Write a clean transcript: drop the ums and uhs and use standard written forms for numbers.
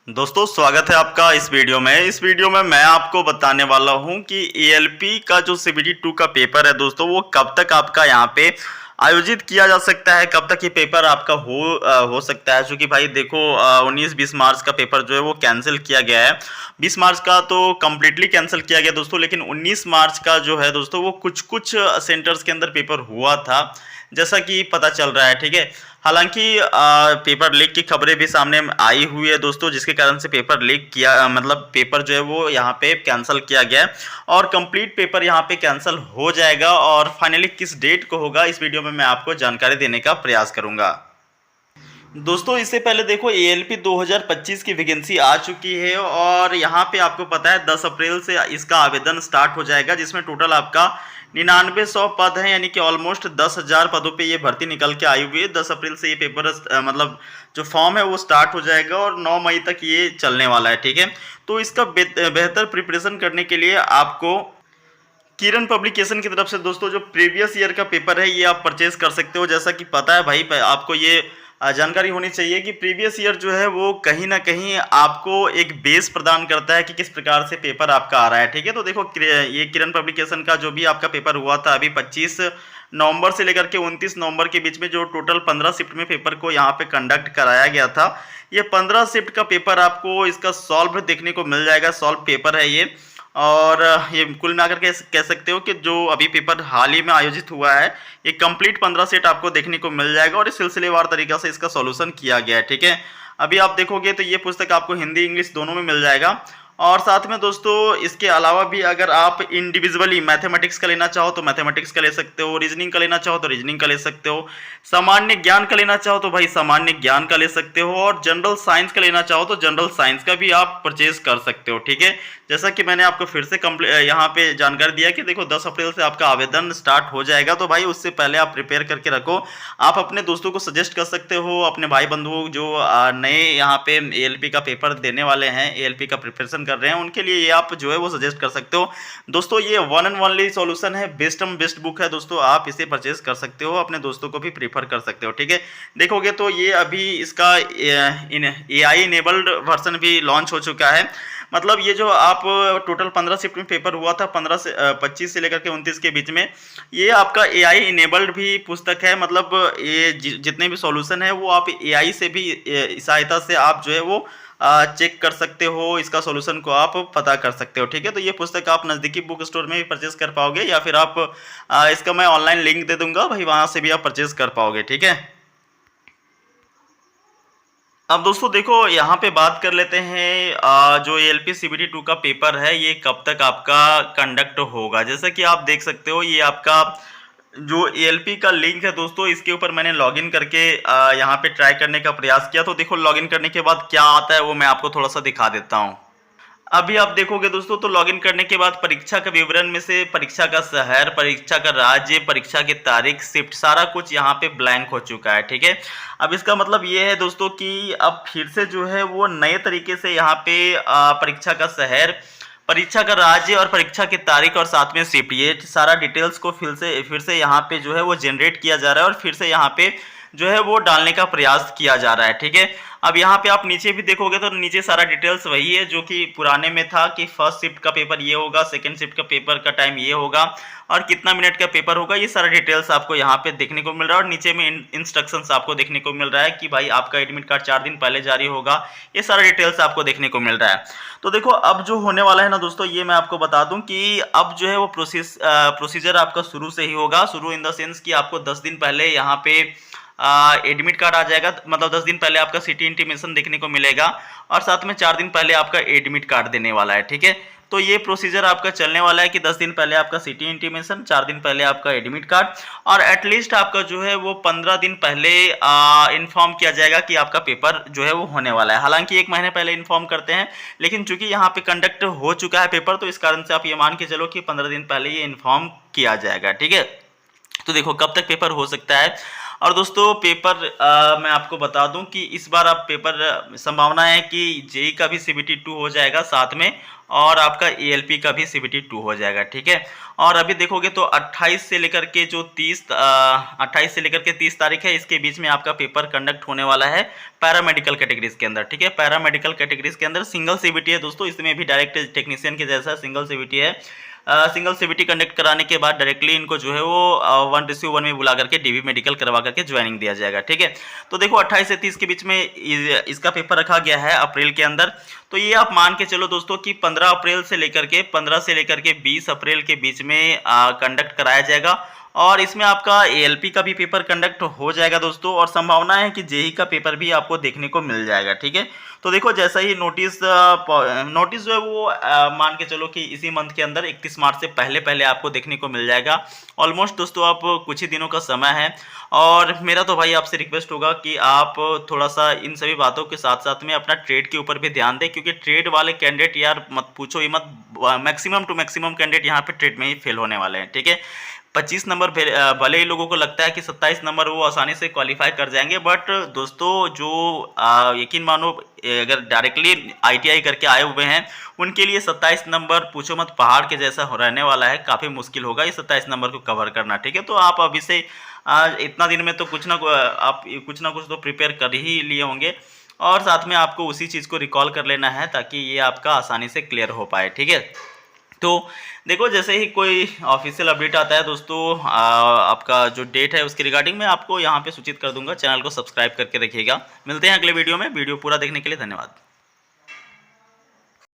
दोस्तों स्वागत है आपका इस वीडियो में। इस वीडियो में मैं आपको बताने वाला हूं कि एएलपी का जो सीबीटी 2 का पेपर है दोस्तों, वो कब तक आपका यहां पे आयोजित किया जा सकता है, कब तक ये पेपर आपका हो सकता है। क्योंकि भाई देखो 19-20 मार्च का पेपर जो है वो कैंसिल किया गया है। 20 मार्च का तो कम्प्लीटली कैंसिल किया गया दोस्तों, लेकिन 19 मार्च का जो है दोस्तों वो कुछ कुछ सेंटर्स के अंदर पेपर हुआ था, जैसा कि पता चल रहा है। ठीक है, हालांकि पेपर लीक की खबरें भी सामने आई हुई है दोस्तों, जिसके कारण से पेपर लीक किया मतलब पेपर जो है वो यहाँ पे कैंसिल किया गया है और कंप्लीट पेपर यहाँ पे कैंसिल हो जाएगा। और फाइनली किस डेट को होगा, इस वीडियो में मैं आपको जानकारी देने का प्रयास करूंगा। दोस्तों इससे पहले देखो एएलपी 2025 की वैकेंसी आ चुकी है और यहाँ पे आपको पता है 10 अप्रैल से इसका आवेदन स्टार्ट हो जाएगा, जिसमें टोटल आपका 9900 पद है, यानी कि ऑलमोस्ट 10,000 पदों पे ये भर्ती निकल के आई हुई है। 10 अप्रैल से ये पेपर मतलब जो फॉर्म है वो स्टार्ट हो जाएगा और 9 मई तक ये चलने वाला है। ठीक है, तो इसका बेहतर प्रिपरेशन करने के लिए आपको किरण पब्लिकेशन की तरफ से दोस्तों जो प्रीवियस ईयर का पेपर है ये आप परचेज कर सकते हो। जैसा कि पता है भाई, आपको ये जानकारी होनी चाहिए कि प्रीवियस ईयर जो है वो कहीं ना कहीं आपको एक बेस प्रदान करता है कि किस प्रकार से पेपर आपका आ रहा है। ठीक है, तो देखो ये किरण पब्लिकेशन का जो भी आपका पेपर हुआ था अभी 25 नवंबर से लेकर के 29 नवंबर के बीच में, जो टोटल 15 शिफ्ट में पेपर को यहाँ पे कंडक्ट कराया गया था, ये 15 शिफ्ट का पेपर आपको इसका सॉल्व देखने को मिल जाएगा। सॉल्व पेपर है ये, और ये कुल मिलाकर के कह सकते हो कि जो अभी पेपर हाल ही में आयोजित हुआ है ये कंप्लीट 15 सेट आपको देखने को मिल जाएगा और इस सिलसिलेवार तरीका से इसका सॉल्यूशन किया गया है। ठीक है, अभी आप देखोगे तो ये पुस्तक आपको हिंदी इंग्लिश दोनों में मिल जाएगा। और साथ में दोस्तों इसके अलावा भी अगर आप इंडिविजुअली मैथमेटिक्स का लेना चाहो तो मैथमेटिक्स का ले सकते हो, रीजनिंग का लेना चाहो तो रीजनिंग का ले सकते हो, सामान्य ज्ञान का लेना चाहो तो भाई सामान्य ज्ञान का ले सकते हो, और जनरल साइंस का लेना चाहो तो जनरल साइंस का भी आप परचेज कर सकते हो। ठीक है, जैसा कि मैंने आपको फिर से यहाँ पे जानकारी दिया कि देखो 10 अप्रैल से आपका आवेदन स्टार्ट हो जाएगा, तो भाई उससे पहले आप प्रिपेयर करके रखो। आप अपने दोस्तों को सजेस्ट कर सकते हो, अपने भाई बंधुओं जो नए यहाँ पे एएलपी का पेपर देने वाले हैं, एएलपी का प्रिपरेशन कर रहे हैं, उनके लिए ये आप जो है वो सजेस्ट कर सकते हो। दोस्तों ये वन एंड ओनली सॉल्यूशन है, बेस्ट एंड बेस्ट बुक है दोस्तों, आप इसे परचेज कर सकते हो, अपने दोस्तों को भी प्रीफर कर सकते हो। ठीक है, देखोगे तो ये अभी इसका एआई इनेबल्ड वर्जन भी लॉन्च हो चुका है। मतलब ये जो आप टोटल 15 शिफ्ट में पेपर हुआ था, 25 से लेकर के 29 के बीच में, ये आपका एआई इनेबल्ड भी पुस्तक है। मतलब ये जितने भी सॉल्यूशन है वो आप एआई से भी सहायता से आप जो है वो चेक कर सकते हो, इसका सॉल्यूशन को आप पता कर सकते हो। ठीक है, तो ये पुस्तक आप नज़दीकी बुक स्टोर में भी परचेज कर पाओगे, या फिर आप इसका मैं ऑनलाइन लिंक दे दूंगा भाई, वहाँ से भी आप परचेज कर पाओगे। ठीक है, अब दोस्तों देखो यहाँ पे बात कर लेते हैं जो एएलपी सीबीटी 2 का पेपर है ये कब तक आपका कंडक्ट होगा। जैसा कि आप देख सकते हो ये आपका जो एएलपी का लिंक है दोस्तों, इसके ऊपर मैंने लॉगिन करके यहाँ पे ट्राई करने का प्रयास किया। तो देखो लॉगिन करने के बाद क्या आता है वो मैं आपको थोड़ा सा दिखा देता हूँ। अभी आप देखोगे दोस्तों तो लॉगिन करने के बाद परीक्षा का विवरण में से परीक्षा का शहर, परीक्षा का राज्य, परीक्षा की तारीख, शिफ्ट, सारा कुछ यहाँ पे ब्लैंक हो चुका है। ठीक है, अब इसका मतलब ये है दोस्तों कि अब फिर से जो है वो नए तरीके से यहाँ पे परीक्षा का शहर, परीक्षा का राज्य और परीक्षा की तारीख और साथ में शिफ्ट, ये सारा डिटेल्स को फिर से यहाँ पे जो है वो जनरेट किया जा रहा है और फिर से यहाँ पे जो है वो डालने का प्रयास किया जा रहा है। ठीक है, अब यहाँ पे आप नीचे भी देखोगे तो नीचे सारा डिटेल्स वही है जो कि पुराने में था कि फर्स्ट शिफ्ट का पेपर ये होगा, सेकंड शिफ्ट का पेपर का टाइम ये होगा और कितना मिनट का पेपर होगा, ये सारा डिटेल्स आपको यहाँ पे देखने को मिल रहा है। और नीचे में इंस्ट्रक्शंस आपको देखने को मिल रहा है कि भाई आपका एडमिट कार्ड 4 दिन पहले जारी होगा, ये सारा डिटेल्स आपको देखने को मिल रहा है। तो देखो अब जो होने वाला है ना दोस्तों, ये मैं आपको बता दूं कि अब जो है वो प्रोसीजर आपका शुरू से ही होगा। शुरू इन द सेंस कि आपको 10 दिन पहले यहाँ पे एडमिट कार्ड आ जाएगा, मतलब 10 दिन पहले आपका सिटी इंटीमेशन देखने को मिलेगा और साथ में 4 दिन पहले आपका एडमिट कार्ड देने वाला है। ठीक है, तो ये प्रोसीजर आपका चलने वाला है कि 10 दिन पहले आपका सिटी इंटीमेशन, 4 दिन पहले आपका एडमिट कार्ड और एटलीस्ट आपका जो है वो 15 दिन पहले इन्फॉर्म किया जाएगा कि आपका पेपर जो है वो होने वाला है। हालांकि 1 महीने पहले इन्फॉर्म करते हैं, लेकिन चूंकि यहाँ पे कंडक्ट हो चुका है पेपर, तो इस कारण से आप ये मान के चलो कि 15 दिन पहले ये इन्फॉर्म किया जाएगा। ठीक है, तो देखो कब तक पेपर हो सकता है। और दोस्तों पेपर मैं आपको बता दूं कि इस बार आप पेपर संभावना है कि जेई का भी सीबीटी 2 हो जाएगा साथ में, और आपका एएलपी का भी सीबीटी 2 हो जाएगा, ठीक है। और अभी देखोगे तो 28 से लेकर के जो 28 से लेकर के 30 तारीख है, इसके बीच में आपका पेपर कंडक्ट होने वाला है पैरामेडिकल कैटेगरीज के अंदर, ठीक है। पैरामेडिकल कैटेगरीज के अंदर सिंगल सीबीटी है दोस्तों, इसमें भी डायरेक्ट टेक्नीशियन के जैसा सिंगल सीबीटी है। सिंगल सीबीटी कंडक्ट कराने के बाद डायरेक्टली इनको जो है वो 1:1 में बुला करके डीवी मेडिकल करवा करके ज्वाइनिंग दिया जाएगा, ठीक है। तो देखो 28 से 30 के बीच में इसका पेपर रखा गया है अप्रैल के अंदर। तो ये आप मान के चलो दोस्तों कि 15 से लेकर के 20 अप्रैल के बीच में कंडक्ट कराया जाएगा, और इसमें आपका एएलपी का भी पेपर कंडक्ट हो जाएगा दोस्तों, और संभावना है कि जेई का पेपर भी आपको देखने को मिल जाएगा, ठीक है। तो देखो जैसा ही नोटिस जो है वो मान के चलो कि इसी मंथ के अंदर 31 मार्च से पहले आपको देखने को मिल जाएगा। ऑलमोस्ट दोस्तों आप कुछ ही दिनों का समय है, और मेरा तो भाई आपसे रिक्वेस्ट होगा कि आप थोड़ा सा इन सभी बातों के साथ साथ में अपना ट्रेड के ऊपर भी ध्यान दें, क्योंकि ट्रेड वाले कैंडिडेट यार मत पूछो ही मत, मैक्सिमम टू मैक्सिमम कैंडिडेट यहाँ पे ट्रेड में ही फेल होने वाले हैं, ठीक है। 25 नंबर भले ही लोगों को लगता है कि 27 नंबर वो आसानी से क्वालिफाई कर जाएंगे, बट दोस्तों जो यकीन मानो अगर डायरेक्टली आईटीआई करके आए हुए हैं उनके लिए 27 नंबर पूछो मत पहाड़ के जैसा रहने वाला है, काफ़ी मुश्किल होगा ये 27 नंबर को कवर करना, ठीक है। तो आप अभी से इतना दिन में तो आप कुछ ना कुछ तो प्रिपेयर कर ही लिए होंगे, और साथ में आपको उसी चीज़ को रिकॉल कर लेना है ताकि ये आपका आसानी से क्लियर हो पाए, ठीक है। तो देखो जैसे ही कोई ऑफिशियल अपडेट आता है दोस्तों आपका जो डेट है उसके रिगार्डिंग मैं आपको यहाँ पे सूचित कर दूंगा। चैनल को सब्सक्राइब करके रखिएगा। मिलते हैं अगले वीडियो में। वीडियो पूरा देखने के लिए धन्यवाद।